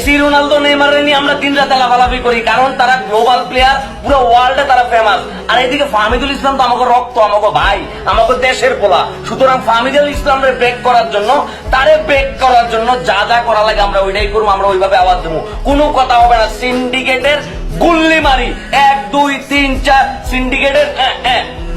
Messi Ronaldo Neymar নিয়ে আমরা দিন রাত লাফালাফি করি, কারণ তারা গ্লোবাল প্লেয়ার, পুরো ওয়ার্ল্ডে তারা ফেমাস। আর এদিকে ফাহমিদুল ইসলাম তো আমাকে রক্ত, আমাকে ভাই, আমাকে দেশের পোলা। সুতরাং ফাহমিদুল ইসলামের ব্রেক করার জন্য, তারে ব্রেক করার জন্য যা যা করা লাগে আমরা ওইটাই করবো, আমরা ওইভাবে আওয়াজ দেবো। কোনো কথা হবে না সিন্ডিকেটের গুল্লি মারি, 1 2 3 4 সিন্ডিকেটের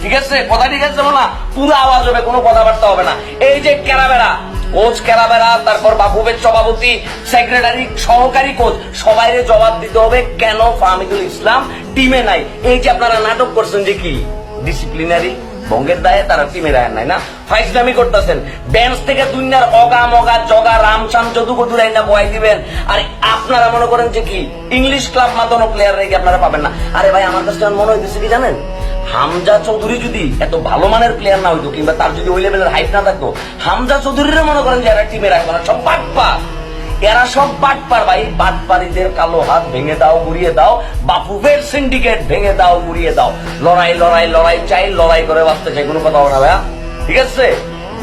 ঠিক আছে, কথা ঠিক আছে না, পুরো আওয়াজ হবে, কোনো কথাবার্তা হবে না। এই যে ক্যারাবেরা কোচ, ক্যারাবেরা, তারপর বাফুফের সভাপতি, সেক্রেটারি, সহকারী কোচ, সবাইরে জবাব দিতে হবে কেন ফাহমিদুল ইসলাম টিমে নাই। এই যে আপনারা নাটক করছেন যে কি ডিসিপ্লিনারি বঙ্গের দায়ে তারা টিমে রায় নাই না, ফাইজলামি করতেছেন। বেঞ্চ থেকে দুনিয়ার অগা মগা জগা রামশাম যদুকদুর আইনা বয়াই দিবেন, আর আপনারা মনে করেন যে কি ইংলিশ ক্লাব মাতানো প্লেয়ার রেখে আপনারা পাবেন না। আরে ভাই, আমার কাছে মনে হইতেছে কি জানেন, হামজা চৌধুরী যদি এত ভালো মানের প্লেয়ার না হইতো, কিংবা তার যদি ওই লেভেলের হাইট না থাকতো, হামজা চৌধুরীরা মনে করেন যে এরা টিমে রাখবে না, সব বাটপার। এরা সব বাটপার ভাই, বাটপারীদের কালো হাত ভেঙে দাও, মুড়িয়ে দাও, বাফুফের সিন্ডিকেট ভেঙে দাও, মুড়িয়ে দাও। লড়াই লড়াই লড়াই চাই, লড়াই করে বাঁচতে চাই, কোনো কথা হবে না ভাইয়া, ঠিক আছে?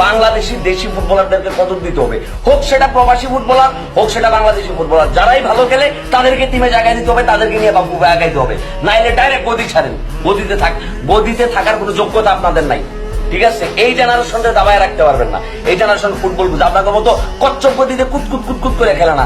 বাংলাদেশি দেশি ফুটবলারদেরকে কদর দিতে হবে, হোক সেটা প্রবাসী ফুটবলার, হোক সেটা বাংলাদেশি ফুটবলার। যারাই ভালো খেলে তাদেরকে টিমে জায়গায় দিতে হবে, তাদেরকে নিয়ে বাফুফে আগাইতে হবে, নাইলে ডাইরেক্ট গদি ছাড়েন। গদিতে থাকার কোনো যোগ্যতা আপনাদের নাই, ঠিক আছে? এই জেনারেশনটা দাবায় রাখতে পারবেন না। এই জেনারেশন ফুটবল বুঝে আপনাকে মতো কচ্ছপ গদিতে কুতকুত কুতকুত করে খেলে না।